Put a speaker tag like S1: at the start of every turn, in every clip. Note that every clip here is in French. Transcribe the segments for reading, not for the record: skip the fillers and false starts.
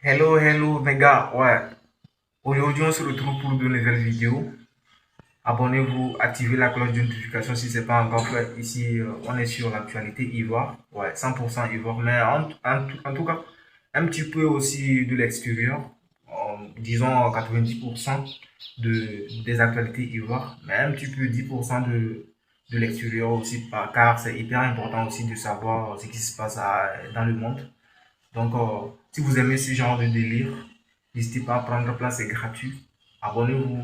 S1: Hello, hello, mes gars. Ouais. Aujourd'hui, on se retrouve pour de nouvelles vidéos. Abonnez-vous, activez la cloche de notification si ce n'est pas encore fait. Ici, on est sur l'actualité Ivoire. Ouais, 100% Ivoire. Mais en tout cas, un petit peu aussi de l'extérieur. Disons 90% des actualités Ivoire. Mais un petit peu 10% de l'extérieur aussi. Car c'est hyper important aussi de savoir ce qui se passe dans le monde. Donc, si vous aimez ce genre de délire, n'hésitez pas à prendre place, c'est gratuit. Abonnez-vous,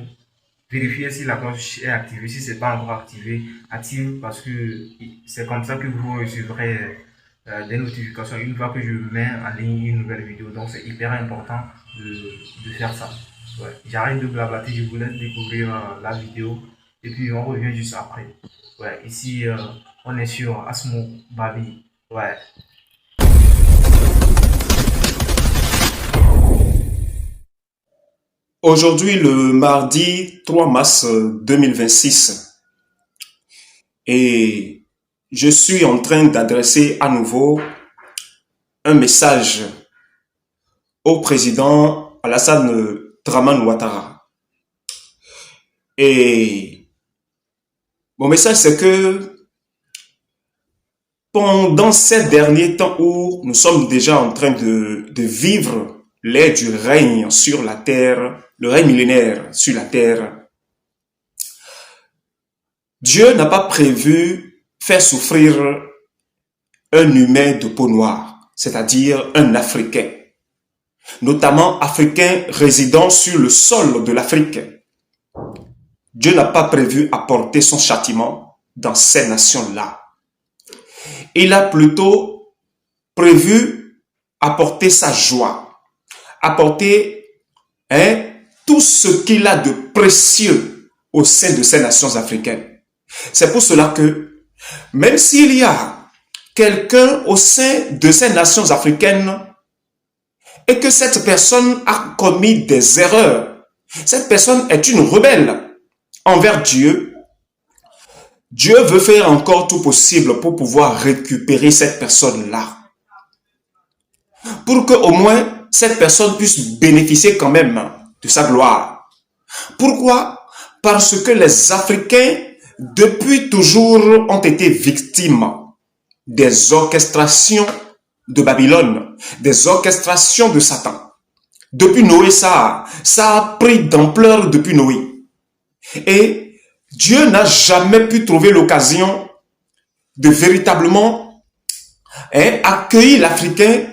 S1: vérifiez si la cloche est activée. Si ce n'est pas encore activé, active parce que c'est comme ça que vous recevrez des notifications une fois que je mets en ligne une nouvelle vidéo. Donc, c'est hyper important de faire ça. Ouais. J'arrête de blablater, je vous laisse découvrir la vidéo et puis on revient juste après. Ouais, ici, on est sur Asmo Babi. Ouais.
S2: Aujourd'hui, le mardi 3 mars 2026, et je suis en train d'adresser à nouveau un message au président Alassane Dramane Ouattara. Et mon message, c'est que pendant ces derniers temps où nous sommes déjà en train de vivre l'ère du règne sur la terre, le règne millénaire sur la terre, Dieu n'a pas prévu faire souffrir un humain de peau noire, c'est-à-dire un Africain, notamment Africain résidant sur le sol de l'Afrique. Dieu n'a pas prévu apporter son châtiment dans ces nations-là. Il a plutôt prévu apporter sa joie, apporter tout ce qu'il a de précieux au sein de ces nations africaines. C'est pour cela que, même s'il y a quelqu'un au sein de ces nations africaines et que cette personne a commis des erreurs, cette personne est une rebelle envers Dieu, Dieu veut faire encore tout possible pour pouvoir récupérer cette personne-là. Pour qu'au moins cette personne puisse bénéficier quand même de sa gloire. Pourquoi? Parce que les Africains, depuis toujours, ont été victimes des orchestrations de Babylone, des orchestrations de Satan. Depuis Noé, ça a pris d'ampleur depuis Noé. Et Dieu n'a jamais pu trouver l'occasion de véritablement accueillir l'Africain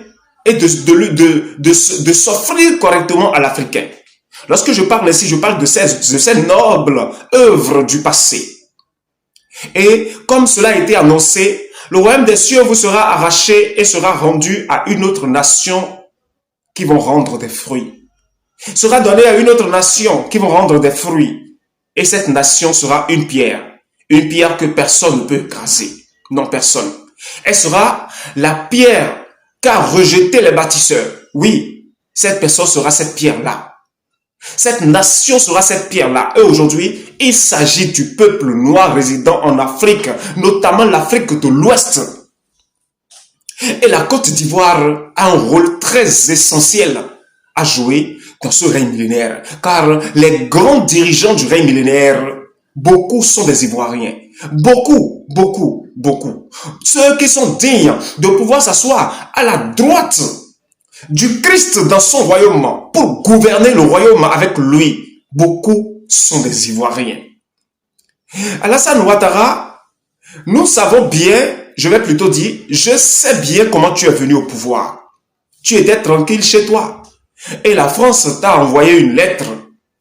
S2: et de s'offrir correctement à l'Africain. Lorsque je parle ici, je parle de ces nobles œuvres du passé. Et comme cela a été annoncé, le royaume des cieux vous sera arraché et sera rendu à une autre nation qui vont rendre des fruits. Sera donné à une autre nation qui vont rendre des fruits. Et cette nation sera une pierre que personne ne peut écraser. Non, personne. Elle sera la pierre qu'a rejeté les bâtisseurs. Oui, cette personne sera cette pierre-là. Cette nation sera cette pierre-là. Et aujourd'hui, il s'agit du peuple noir résidant en Afrique, notamment l'Afrique de l'Ouest. Et la Côte d'Ivoire a un rôle très essentiel à jouer dans ce règne millénaire. Car les grands dirigeants du règne millénaire, beaucoup sont des Ivoiriens. Beaucoup. Ceux qui sont dignes de pouvoir s'asseoir à la droite du Christ dans son royaume pour gouverner le royaume avec lui. Beaucoup sont des Ivoiriens. Alassane Ouattara, nous savons bien, je vais plutôt dire, je sais bien comment tu es venu au pouvoir. Tu étais tranquille chez toi. Et la France t'a envoyé une lettre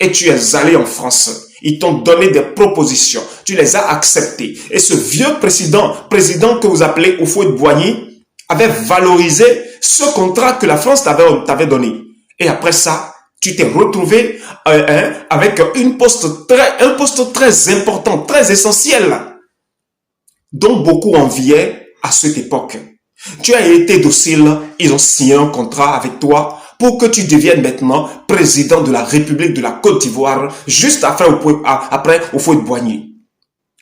S2: et tu es allé en France. Ils t'ont donné des propositions. Tu les as acceptées. Et ce vieux président que vous appelez Houphouët-Boigny, avait valorisé ce contrat que la France t'avait donné. Et après ça, tu t'es retrouvé avec un poste très important, très essentiel, dont beaucoup enviaient à cette époque. Tu as été docile, ils ont signé un contrat avec toi pour que tu deviennes maintenant président de la République de la Côte d'Ivoire, juste après Houphouët-Boigny.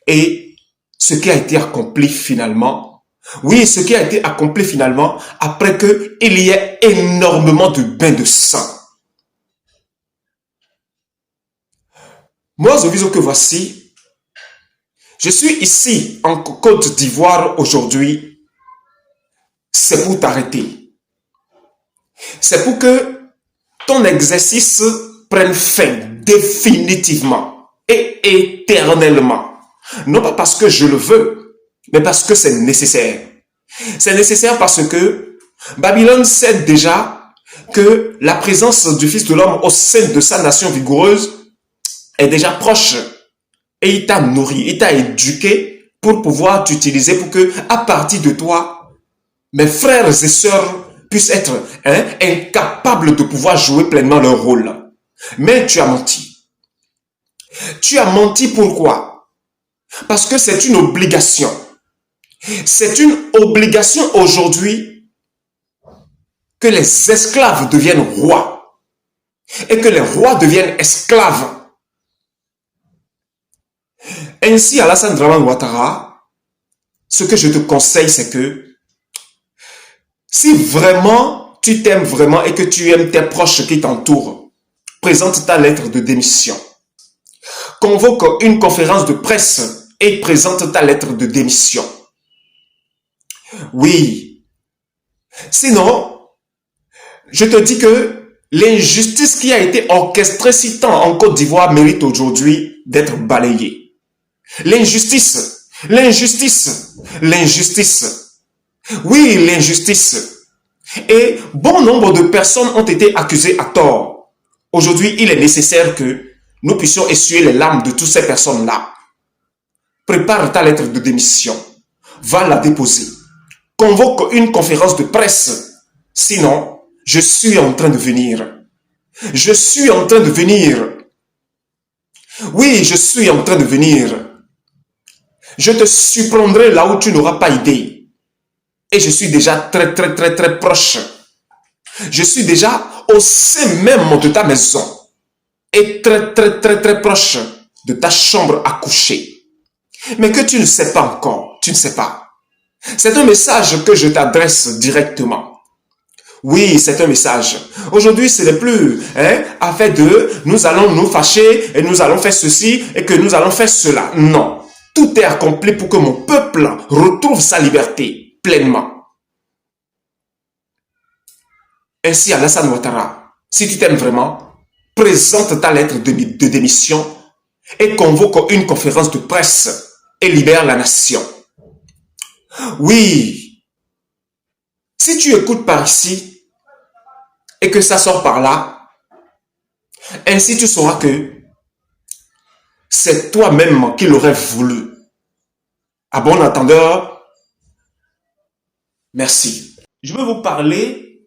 S2: Et ce qui a été accompli finalement, Oui, ce qui a été accompli finalement après qu'il y ait énormément de bains de sang. Moi, aviso que voici, je suis ici en Côte d'Ivoire aujourd'hui, c'est pour t'arrêter. C'est pour que ton exercice prenne fin définitivement et éternellement. Non pas parce que je le veux, mais parce que c'est nécessaire. C'est nécessaire parce que Babylone sait déjà que la présence du Fils de l'homme au sein de sa nation vigoureuse est déjà proche. Et il t'a nourri, il t'a éduqué pour pouvoir t'utiliser pour que, à partir de toi, mes frères et sœurs puissent être incapables de pouvoir jouer pleinement leur rôle. Mais tu as menti. Tu as menti pourquoi? Parce que c'est une obligation. C'est une obligation aujourd'hui que les esclaves deviennent rois et que les rois deviennent esclaves. Ainsi, Alassane Dramane Ouattara, ce que je te conseille, c'est que si vraiment tu t'aimes vraiment et que tu aimes tes proches qui t'entourent, présente ta lettre de démission. Convoque une conférence de presse et présente ta lettre de démission. Oui. Sinon, je te dis que l'injustice qui a été orchestrée si tant en Côte d'Ivoire mérite aujourd'hui d'être balayée. L'injustice, l'injustice, l'injustice. Oui, l'injustice. Et bon nombre de personnes ont été accusées à tort. Aujourd'hui, il est nécessaire que nous puissions essuyer les larmes de toutes ces personnes-là. Prépare ta lettre de démission. Va la déposer. Convoque une conférence de presse. Sinon, je suis en train de venir. Je suis en train de venir. Oui, je suis en train de venir. Je te surprendrai là où tu n'auras pas idée. Et je suis déjà très proche. Je suis déjà au sein même de ta maison. Et très proche de ta chambre à coucher. Mais que tu ne sais pas encore. Tu ne sais pas. C'est un message que je t'adresse directement. Oui, c'est un message. Aujourd'hui, ce n'est plus affaire de nous allons nous fâcher et nous allons faire ceci et que nous allons faire cela. Non. Tout est accompli pour que mon peuple retrouve sa liberté pleinement. Ainsi, Alassane Ouattara, si tu t'aimes vraiment, présente ta lettre de démission et convoque une conférence de presse et libère la nation. Oui, si tu écoutes par ici et que ça sort par là, ainsi tu sauras que c'est toi-même qui l'aurais voulu. À bon entendeur, merci. Je vais vous parler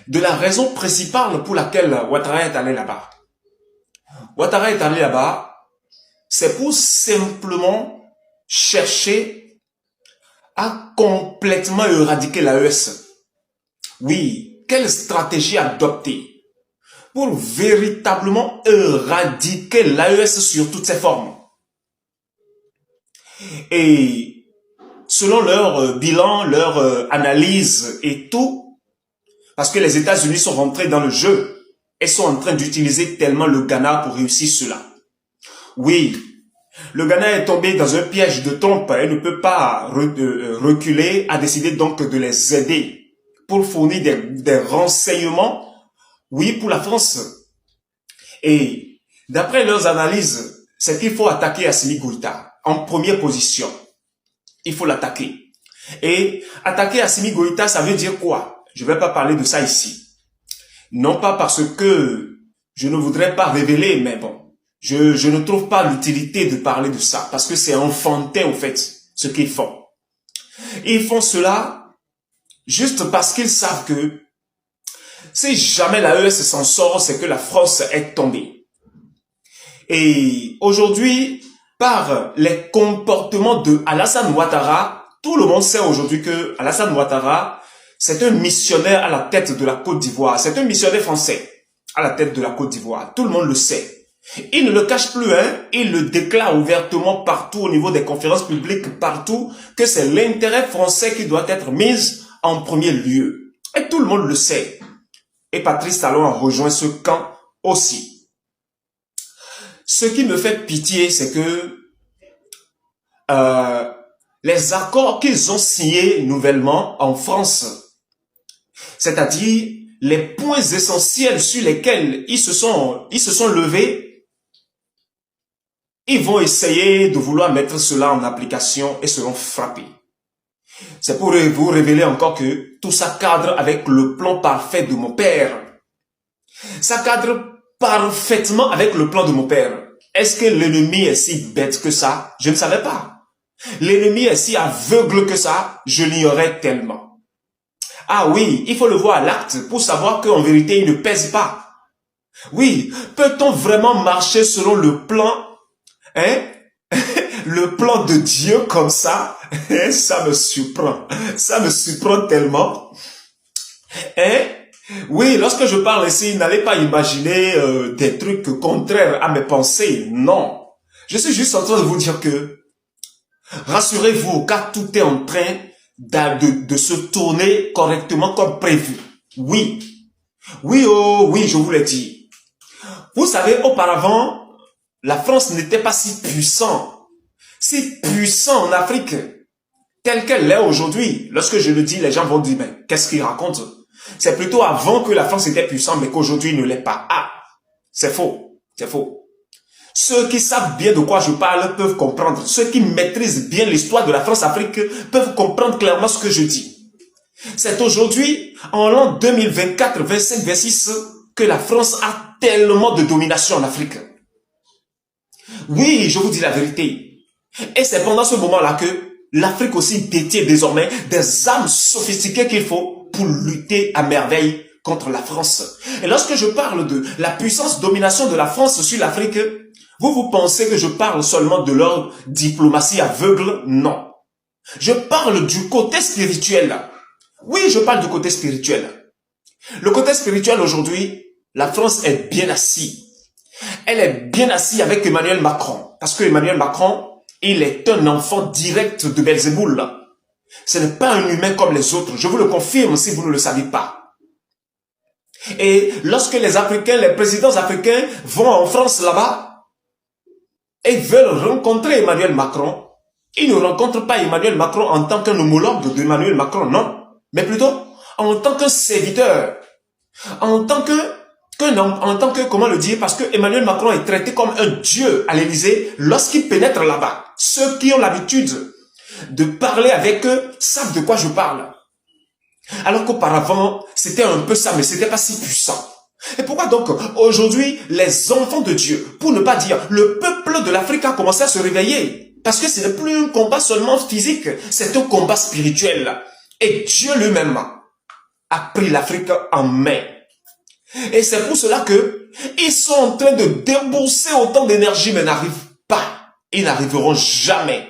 S2: de la raison principale pour laquelle Ouattara est allé là-bas. Ouattara est allé là-bas, c'est pour simplement chercher à complètement éradiquer l'AES. Oui, quelle stratégie adopter pour véritablement éradiquer l'AES sur toutes ses formes? Et selon leur bilan, leur analyse et tout, parce que les États-Unis sont rentrés dans le jeu et sont en train d'utiliser tellement le Ghana pour réussir cela. Oui, le Ghana est tombé dans un piège de trompe et ne peut pas reculer, a décidé donc de les aider pour fournir des renseignements, oui, pour la France. Et d'après leurs analyses, c'est qu'il faut attaquer Assimi Goïta en première position. Il faut l'attaquer. Et attaquer Assimi Goïta, ça veut dire quoi? Je ne vais pas parler de ça ici. Non pas parce que je ne voudrais pas révéler, mais bon, je ne trouve pas l'utilité de parler de ça, parce que c'est enfantin, au fait, ce qu'ils font. Ils font cela juste parce qu'ils savent que si jamais l'AES s'en sort, c'est que la France est tombée. Et aujourd'hui, par les comportements de Alassane Ouattara, tout le monde sait aujourd'hui que Alassane Ouattara, c'est un missionnaire à la tête de la Côte d'Ivoire. C'est un missionnaire français à la tête de la Côte d'Ivoire. Tout le monde le sait. Il ne le cache plus, hein. Il le déclare ouvertement partout au niveau des conférences publiques, partout, que c'est l'intérêt français qui doit être mis en premier lieu. Et tout le monde le sait. Et Patrice Talon a rejoint ce camp aussi. Ce qui me fait pitié, c'est que les accords qu'ils ont signés nouvellement en France, c'est-à-dire les points essentiels sur lesquels ils se sont levés, ils vont essayer de vouloir mettre cela en application et seront frappés. C'est pour vous révéler encore que tout ça cadre avec le plan parfait de mon père. Ça cadre parfaitement avec le plan de mon père. Est-ce que l'ennemi est si bête que ça? Je ne savais pas. L'ennemi est si aveugle que ça? Je l'ignorais tellement. Ah oui, il faut le voir à l'acte pour savoir qu'en vérité, il ne pèse pas. Oui, peut-on vraiment marcher selon le plan, hein? Le plan de Dieu comme ça? Ça me surprend. Ça me surprend tellement. Hein? Oui, lorsque je parle ici, n'allez pas imaginer des trucs contraires à mes pensées. Non. Je suis juste en train de vous dire que rassurez-vous, car tout est en train de se tourner correctement comme prévu. Oui. Oui, oh, oui, je vous l'ai dit. Vous savez, auparavant, la France n'était pas si puissante en Afrique, telle qu'elle l'est aujourd'hui. Lorsque je le dis, les gens vont dire, mais qu'est-ce qu'il raconte? C'est plutôt avant que la France était puissante, mais qu'aujourd'hui ne l'est pas. Ah, c'est faux, c'est faux. Ceux qui savent bien de quoi je parle peuvent comprendre. Ceux qui maîtrisent bien l'histoire de la France-Afrique peuvent comprendre clairement ce que je dis. C'est aujourd'hui, en l'an 2024, 25, 26, que la France a tellement de domination en Afrique. Oui, je vous dis la vérité. Et c'est pendant ce moment-là que l'Afrique aussi détient désormais des armes sophistiquées qu'il faut pour lutter à merveille contre la France. Et lorsque je parle de la puissance domination de la France sur l'Afrique, vous pensez que je parle seulement de leur diplomatie aveugle? Non. Je parle du côté spirituel. Oui, je parle du côté spirituel. Le côté spirituel aujourd'hui, la France est bien assise. Elle est bien assise avec Emmanuel Macron. Parce que Emmanuel Macron, il est un enfant direct de Belzéboul. Ce n'est pas un humain comme les autres. Je vous le confirme si vous ne le savez pas. Et lorsque les Africains, les présidents africains vont en France là-bas et veulent rencontrer Emmanuel Macron, ils ne rencontrent pas Emmanuel Macron en tant qu'un homologue d'Emmanuel Macron, non. Mais plutôt en tant qu'un serviteur. En tant que, comment le dire, parce que Emmanuel Macron est traité comme un dieu à l'Élysée lorsqu'il pénètre là-bas. Ceux qui ont l'habitude de parler avec eux savent de quoi je parle. Alors qu'auparavant, c'était un peu ça, mais c'était pas si puissant. Et pourquoi donc, aujourd'hui, les enfants de Dieu, pour ne pas dire, le peuple de l'Afrique a commencé à se réveiller? Parce que ce n'est plus un combat seulement physique, c'est un combat spirituel. Et Dieu lui-même a pris l'Afrique en main. Et c'est pour cela que ils sont en train de débourser autant d'énergie, mais n'arrivent pas. Ils n'arriveront jamais.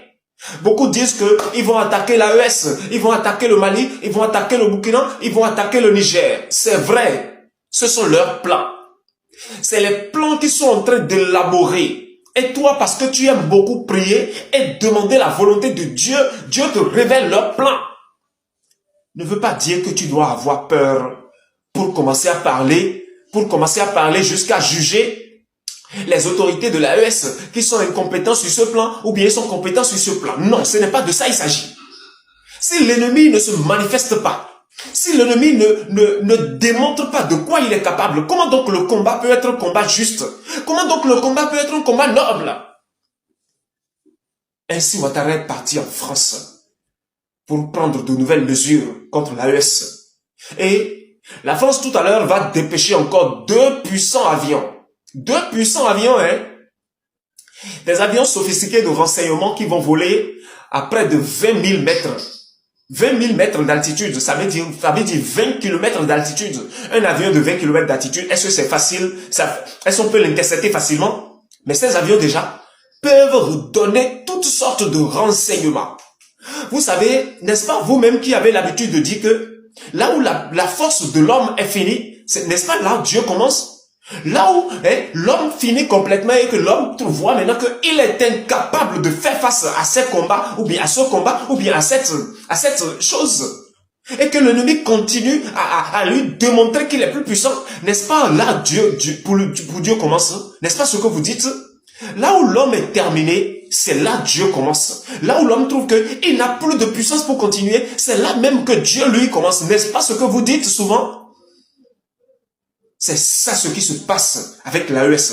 S2: Beaucoup disent que ils vont attaquer l'AES, ils vont attaquer le Mali, ils vont attaquer le Burkina, ils vont attaquer le Niger. C'est vrai. Ce sont leurs plans. C'est les plans qu'ils sont en train d'élaborer. Et toi, parce que tu aimes beaucoup prier et demander la volonté de Dieu, Dieu te révèle leurs plans. Ne veut pas dire que tu dois avoir peur pour commencer à parler jusqu'à juger les autorités de l'AES qui sont incompétents sur ce plan ou bien ils sont compétents sur ce plan. Non, ce n'est pas de ça il s'agit. Si l'ennemi ne se manifeste pas, si l'ennemi ne démontre pas de quoi il est capable, comment donc le combat peut être un combat juste? Comment donc le combat peut être un combat noble? Ainsi, Ouattara est parti en France pour prendre de nouvelles mesures contre l'AES. Et la France tout à l'heure va dépêcher encore 2 puissants avions. 2 puissants avions, hein? Des avions sophistiqués de renseignement qui vont voler à près de 20 000 mètres. 20 000 mètres d'altitude, ça veut dire 20 km d'altitude. Un avion de 20 km d'altitude, est-ce que c'est facile? Est-ce qu'on peut l'intercepter facilement? Mais ces avions déjà peuvent donner toutes sortes de renseignements. Vous savez, n'est-ce pas vous-même qui avez l'habitude de dire que là où la force de l'homme est finie, n'est-ce pas là où Dieu commence? Là où l'homme finit complètement et que l'homme voit maintenant qu'il est incapable de faire face à ces combats, ou bien à ce combat, ou bien à cette chose. Et que l'ennemi continue à lui démontrer qu'il est plus puissant. N'est-ce pas là pour Dieu commence? N'est-ce pas ce que vous dites? Là où l'homme est terminé, c'est là Dieu commence. Là où l'homme trouve qu'il n'a plus de puissance pour continuer, c'est là même que Dieu lui commence. N'est-ce pas ce que vous dites souvent? C'est ça ce qui se passe avec l'AES.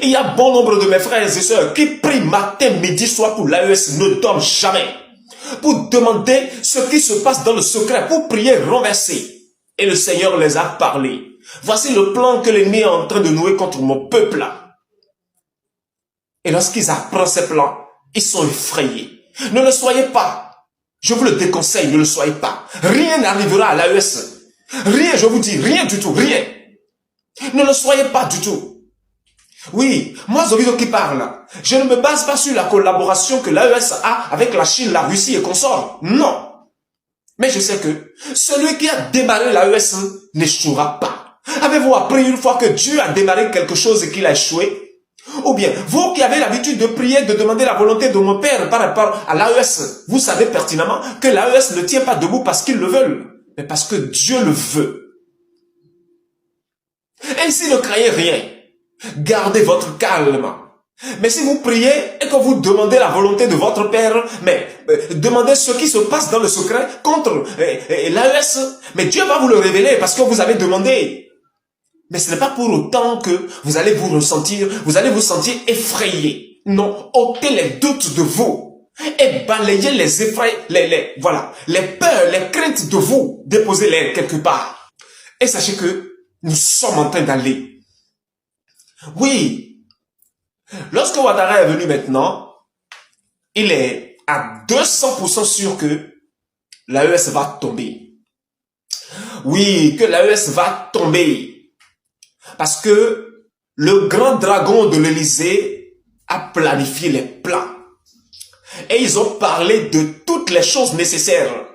S2: Il y a bon nombre de mes frères et sœurs qui prient matin, midi, soir pour l'AES, ne dorment jamais. Pour demander ce qui se passe dans le secret, pour prier renversé. Et le Seigneur les a parlé. Voici le plan que l'ennemi est en train de nouer contre mon peuple. Et lorsqu'ils apprennent ces plans, ils sont effrayés. Ne le soyez pas. Je vous le déconseille, ne le soyez pas. Rien n'arrivera à l'AES. Rien, je vous dis, rien du tout, rien. Ne le soyez pas du tout. Oui, moi, Zovido qui parle, je ne me base pas sur la collaboration que l'AES a avec la Chine, la Russie et consorts. Non. Mais je sais que celui qui a démarré l'AES n'échouera pas. Avez-vous appris une fois que Dieu a démarré quelque chose et qu'il a échoué? Ou bien, vous qui avez l'habitude de prier, de demander la volonté de mon Père par rapport à l'AES, vous savez pertinemment que l'AES ne tient pas debout parce qu'ils le veulent, mais parce que Dieu le veut. Ainsi, ne craignez rien. Gardez votre calme. Mais si vous priez et que vous demandez la volonté de votre Père, mais demandez ce qui se passe dans le secret contre l'AES, mais Dieu va vous le révéler parce que vous avez demandé. Mais ce n'est pas pour autant que vous allez vous sentir effrayé. Non, ôtez les doutes de vous et balayez les effraits, les peurs, les craintes de vous, déposez-les quelque part. Et sachez que nous sommes en train d'aller. Oui, lorsque Ouattara est venu maintenant, il est à 200% sûr que l'AES va tomber. Oui, que l'AES va tomber. Parce que le grand dragon de l'Élysée a planifié les plans. Et ils ont parlé de toutes les choses nécessaires.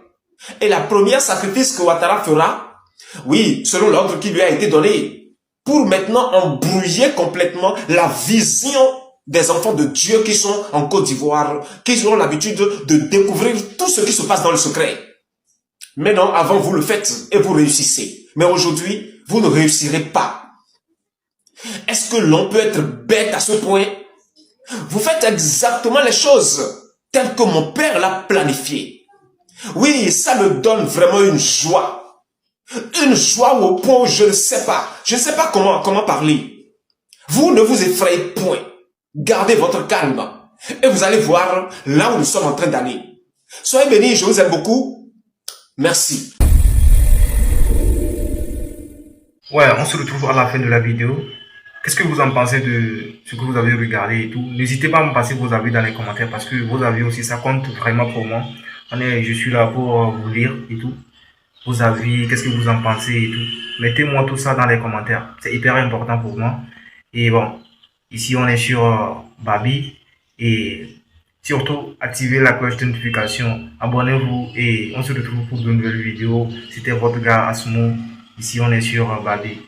S2: Et la première sacrifice que Ouattara fera, oui, selon l'ordre qui lui a été donné, pour maintenant embrouiller complètement la vision des enfants de Dieu qui sont en Côte d'Ivoire, qui ont l'habitude de découvrir tout ce qui se passe dans le secret. Mais non, avant vous le faites et vous réussissez. Mais aujourd'hui, vous ne réussirez pas. Est-ce que l'on peut être bête à ce point? Vous faites exactement les choses telles que mon père l'a planifié. Oui, ça me donne vraiment une joie. Une joie au point où je ne sais pas comment parler. Vous ne vous effrayez point. Gardez votre calme. Et vous allez voir là où nous sommes en train d'aller. Soyez bénis, je vous aime beaucoup. Merci.
S1: Ouais, on se retrouve à la fin de la vidéo. Qu'est-ce que vous en pensez de ce que vous avez regardé et tout? N'hésitez pas à me passer vos avis dans les commentaires parce que vos avis aussi, ça compte vraiment pour moi. Je suis là pour vous lire et tout. Vos avis, qu'est-ce que vous en pensez et tout. Mettez-moi tout ça dans les commentaires. C'est hyper important pour moi. Et bon, ici on est sur Babi. Et surtout, activez la cloche de notification. Abonnez-vous et on se retrouve pour de nouvelles vidéos. C'était votre gars Asmo. Ici on est sur Babi.